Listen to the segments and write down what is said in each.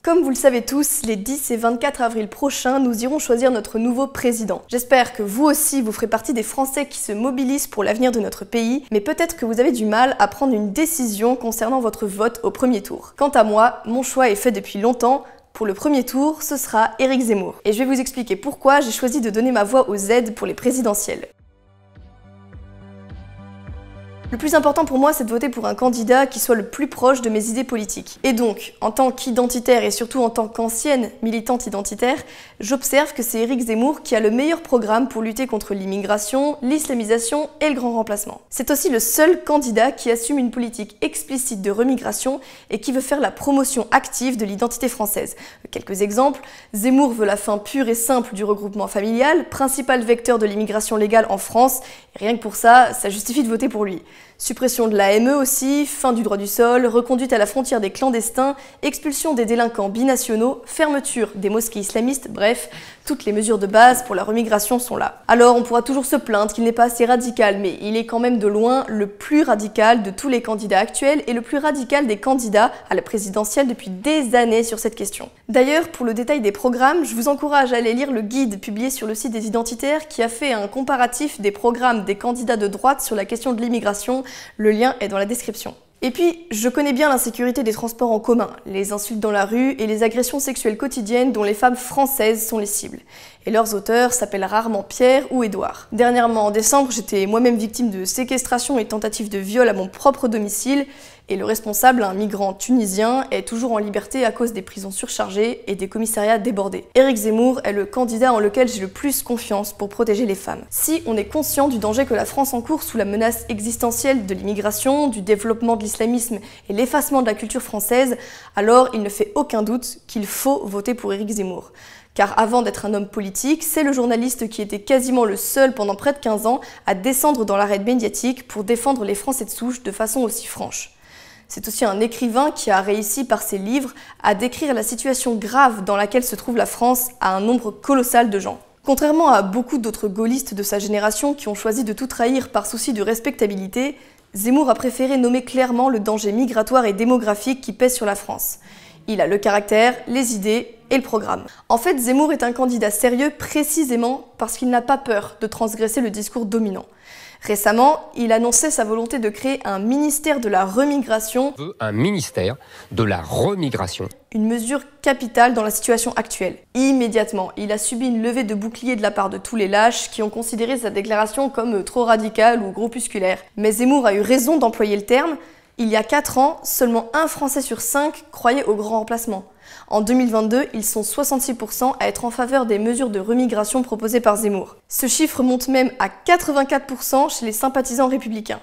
Comme vous le savez tous, les 10 et 24 avril prochains, nous irons choisir notre nouveau président. J'espère que vous aussi, vous ferez partie des Français qui se mobilisent pour l'avenir de notre pays, mais peut-être que vous avez du mal à prendre une décision concernant votre vote au premier tour. Quant à moi, mon choix est fait depuis longtemps. Pour le premier tour, ce sera Éric Zemmour. Et je vais vous expliquer pourquoi j'ai choisi de donner ma voix aux Z pour les présidentielles. Le plus important pour moi, c'est de voter pour un candidat qui soit le plus proche de mes idées politiques. Et donc, en tant qu'identitaire et surtout en tant qu'ancienne militante identitaire, j'observe que c'est Éric Zemmour qui a le meilleur programme pour lutter contre l'immigration, l'islamisation et le grand remplacement. C'est aussi le seul candidat qui assume une politique explicite de remigration et qui veut faire la promotion active de l'identité française. Quelques exemples, Zemmour veut la fin pure et simple du regroupement familial, principal vecteur de l'immigration légale en France, et rien que pour ça, ça justifie de voter pour lui. Suppression de l'AME aussi, fin du droit du sol, reconduite à la frontière des clandestins, expulsion des délinquants binationaux, fermeture des mosquées islamistes, bref, toutes les mesures de base pour la remigration sont là. Alors on pourra toujours se plaindre qu'il n'est pas assez radical, mais il est quand même de loin le plus radical de tous les candidats actuels et le plus radical des candidats à la présidentielle depuis des années sur cette question. D'ailleurs, pour le détail des programmes, je vous encourage à aller lire le guide publié sur le site des identitaires qui a fait un comparatif des programmes des candidats de droite sur la question de l'immigration. Le lien est dans la description. Et puis, je connais bien l'insécurité des transports en commun, les insultes dans la rue et les agressions sexuelles quotidiennes dont les femmes françaises sont les cibles. Et leurs auteurs s'appellent rarement Pierre ou Édouard. Dernièrement, en décembre, j'étais moi-même victime de séquestration et tentative de viol à mon propre domicile, et le responsable, un migrant tunisien, est toujours en liberté à cause des prisons surchargées et des commissariats débordés. Éric Zemmour est le candidat en lequel j'ai le plus confiance pour protéger les femmes. Si on est conscient du danger que la France encourt sous la menace existentielle de l'immigration, du développement de l'islamisme et l'effacement de la culture française, alors il ne fait aucun doute qu'il faut voter pour Éric Zemmour. Car avant d'être un homme politique, c'est le journaliste qui était quasiment le seul pendant près de 15 ans à descendre dans l'arène médiatique pour défendre les Français de souche de façon aussi franche. C'est aussi un écrivain qui a réussi par ses livres à décrire la situation grave dans laquelle se trouve la France à un nombre colossal de gens. Contrairement à beaucoup d'autres gaullistes de sa génération qui ont choisi de tout trahir par souci de respectabilité, Zemmour a préféré nommer clairement le danger migratoire et démographique qui pèse sur la France. Il a le caractère, les idées et le programme. En fait, Zemmour est un candidat sérieux précisément parce qu'il n'a pas peur de transgresser le discours dominant. Récemment, il annonçait sa volonté de créer un ministère de la remigration. Un ministère de la remigration. Une mesure capitale dans la situation actuelle. Immédiatement, il a subi une levée de bouclier de la part de tous les lâches qui ont considéré sa déclaration comme trop radicale ou groupusculaire. Mais Zemmour a eu raison d'employer le terme. Il y a 4 ans, seulement 1 Français sur 5 croyait au grand remplacement. En 2022, ils sont 66% à être en faveur des mesures de remigration proposées par Zemmour. Ce chiffre monte même à 84% chez les sympathisants républicains.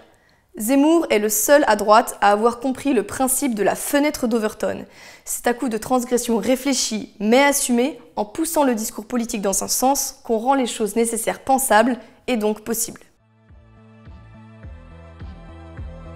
Zemmour est le seul à droite à avoir compris le principe de la fenêtre d'Overton. C'est à coup de transgression réfléchie mais assumée, en poussant le discours politique dans un sens, qu'on rend les choses nécessaires pensables et donc possibles.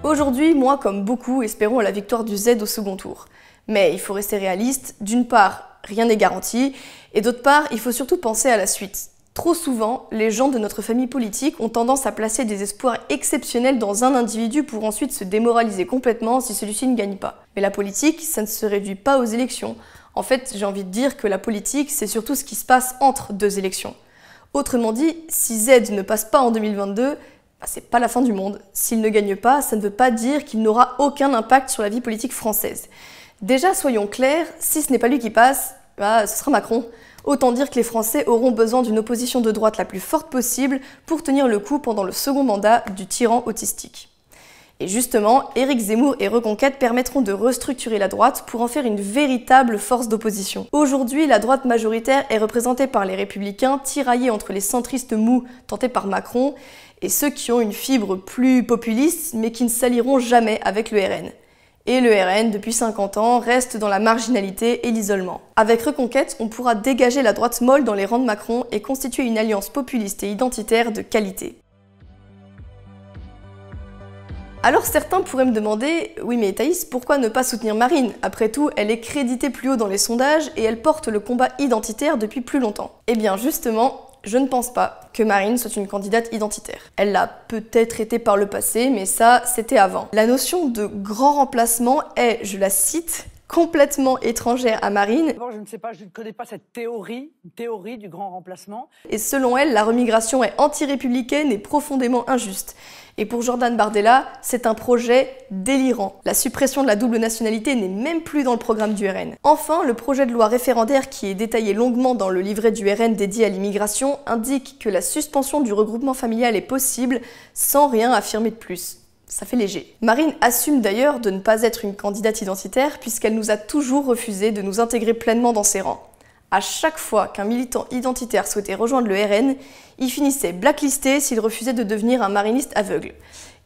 Aujourd'hui, moi comme beaucoup, espérons la victoire du Z au second tour. Mais il faut rester réaliste, d'une part, rien n'est garanti, et d'autre part, il faut surtout penser à la suite. Trop souvent, les gens de notre famille politique ont tendance à placer des espoirs exceptionnels dans un individu pour ensuite se démoraliser complètement si celui-ci ne gagne pas. Mais la politique, ça ne se réduit pas aux élections. En fait, j'ai envie de dire que la politique, c'est surtout ce qui se passe entre 2 élections. Autrement dit, si Z ne passe pas en 2022, c'est pas la fin du monde. S'il ne gagne pas, ça ne veut pas dire qu'il n'aura aucun impact sur la vie politique française. Déjà, soyons clairs, si ce n'est pas lui qui passe, ce sera Macron. Autant dire que les Français auront besoin d'une opposition de droite la plus forte possible pour tenir le coup pendant le second mandat du tyran autistique. Et justement, Éric Zemmour et Reconquête permettront de restructurer la droite pour en faire une véritable force d'opposition. Aujourd'hui, la droite majoritaire est représentée par les Républicains, tiraillés entre les centristes mous tentés par Macron et ceux qui ont une fibre plus populiste mais qui ne s'allieront jamais avec le RN. Et le RN, depuis 50 ans, reste dans la marginalité et l'isolement. Avec Reconquête, on pourra dégager la droite molle dans les rangs de Macron et constituer une alliance populiste et identitaire de qualité. Alors certains pourraient me demander, oui mais Thaïs, pourquoi ne pas soutenir Marine? Après tout, elle est créditée plus haut dans les sondages et elle porte le combat identitaire depuis plus longtemps. Eh bien justement, je ne pense pas que Marine soit une candidate identitaire. Elle l'a peut-être été par le passé, mais ça, c'était avant. La notion de grand remplacement est, je la cite, complètement étrangère à Marine. D'abord, je ne sais pas, je ne connais pas cette théorie du grand remplacement. Et selon elle, la remigration est anti-républicaine et profondément injuste. Et pour Jordan Bardella, c'est un projet délirant. La suppression de la double nationalité n'est même plus dans le programme du RN. Enfin, le projet de loi référendaire qui est détaillé longuement dans le livret du RN dédié à l'immigration indique que la suspension du regroupement familial est possible sans rien affirmer de plus. Ça fait léger. Marine assume d'ailleurs de ne pas être une candidate identitaire puisqu'elle nous a toujours refusé de nous intégrer pleinement dans ses rangs. À chaque fois qu'un militant identitaire souhaitait rejoindre le RN, il finissait blacklisté s'il refusait de devenir un mariniste aveugle.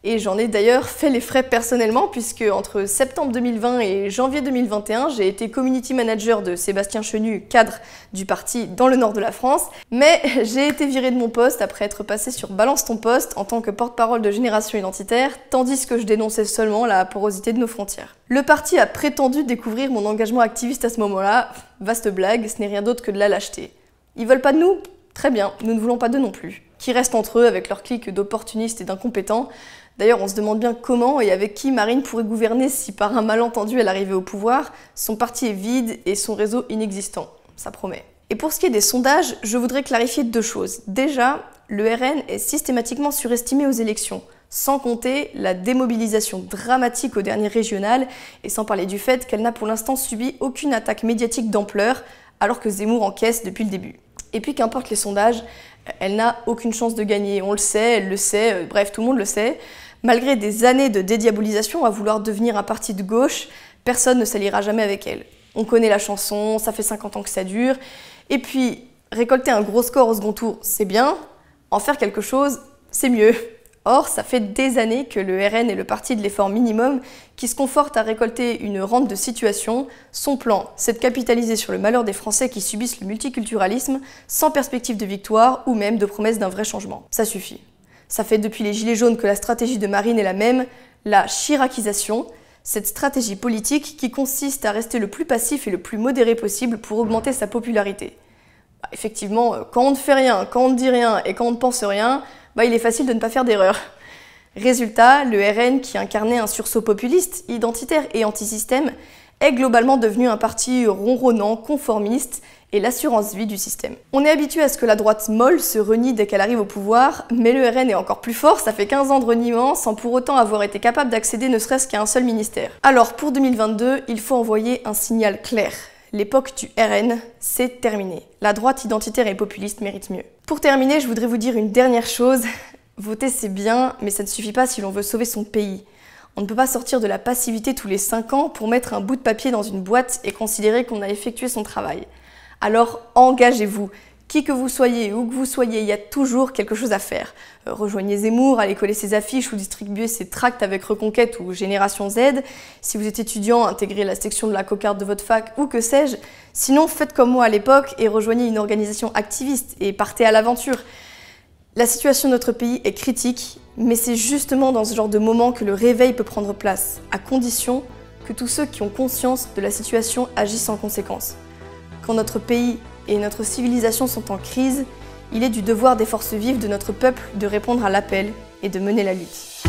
Et j'en ai d'ailleurs fait les frais personnellement puisque entre septembre 2020 et janvier 2021, j'ai été community manager de Sébastien Chenu, cadre du parti dans le nord de la France, mais j'ai été virée de mon poste après être passée sur Balance ton poste en tant que porte-parole de Génération Identitaire, tandis que je dénonçais seulement la porosité de nos frontières. Le parti a prétendu découvrir mon engagement activiste à ce moment-là. Vaste blague, ce n'est rien d'autre que de la lâcheté. Ils veulent pas de nous ? Très bien, nous ne voulons pas d'eux non plus. Qui restent entre eux avec leur clique d'opportunistes et d'incompétents. D'ailleurs, on se demande bien comment et avec qui Marine pourrait gouverner si par un malentendu elle arrivait au pouvoir. Son parti est vide et son réseau inexistant. Ça promet. Et pour ce qui est des sondages, je voudrais clarifier deux choses. Déjà, le RN est systématiquement surestimé aux élections, sans compter la démobilisation dramatique au dernier régional et sans parler du fait qu'elle n'a pour l'instant subi aucune attaque médiatique d'ampleur, alors que Zemmour encaisse depuis le début. Et puis qu'importe les sondages, elle n'a aucune chance de gagner. On le sait, elle le sait, bref, tout le monde le sait. Malgré des années de dédiabolisation à vouloir devenir un parti de gauche, personne ne s'alliera jamais avec elle. On connaît la chanson, ça fait 50 ans que ça dure. Et puis, récolter un gros score au second tour, c'est bien. En faire quelque chose, c'est mieux. Or, ça fait des années que le RN est le parti de l'effort minimum qui se conforte à récolter une rente de situation. Son plan, c'est de capitaliser sur le malheur des Français qui subissent le multiculturalisme sans perspective de victoire ou même de promesse d'un vrai changement. Ça suffit. Ça fait depuis les Gilets jaunes que la stratégie de Marine est la même, la chiracisation, cette stratégie politique qui consiste à rester le plus passif et le plus modéré possible pour augmenter sa popularité. Effectivement, quand on ne fait rien, quand on ne dit rien et quand on ne pense rien, il est facile de ne pas faire d'erreur. Résultat, le RN, qui incarnait un sursaut populiste, identitaire et anti-système, est globalement devenu un parti ronronnant, conformiste et l'assurance vie du système. On est habitué à ce que la droite molle se renie dès qu'elle arrive au pouvoir, mais le RN est encore plus fort, ça fait 15 ans de reniement sans pour autant avoir été capable d'accéder ne serait-ce qu'à un seul ministère. Alors pour 2022, il faut envoyer un signal clair. L'époque du RN, c'est terminé. La droite identitaire et populiste mérite mieux. Pour terminer, je voudrais vous dire une dernière chose. Voter c'est bien, mais ça ne suffit pas si l'on veut sauver son pays. On ne peut pas sortir de la passivité tous les 5 ans pour mettre un bout de papier dans une boîte et considérer qu'on a effectué son travail. Alors engagez-vous. Qui que vous soyez, où que vous soyez, il y a toujours quelque chose à faire. Rejoignez Zemmour, allez coller ses affiches ou distribuer ses tracts avec Reconquête ou Génération Z. Si vous êtes étudiant, intégrez la section de la cocarde de votre fac ou que sais-je. Sinon, faites comme moi à l'époque et rejoignez une organisation activiste et partez à l'aventure. La situation de notre pays est critique, mais c'est justement dans ce genre de moment que le réveil peut prendre place, à condition que tous ceux qui ont conscience de la situation agissent en conséquence. Quand notre pays et notre civilisation sont en crise, il est du devoir des forces vives de notre peuple de répondre à l'appel et de mener la lutte.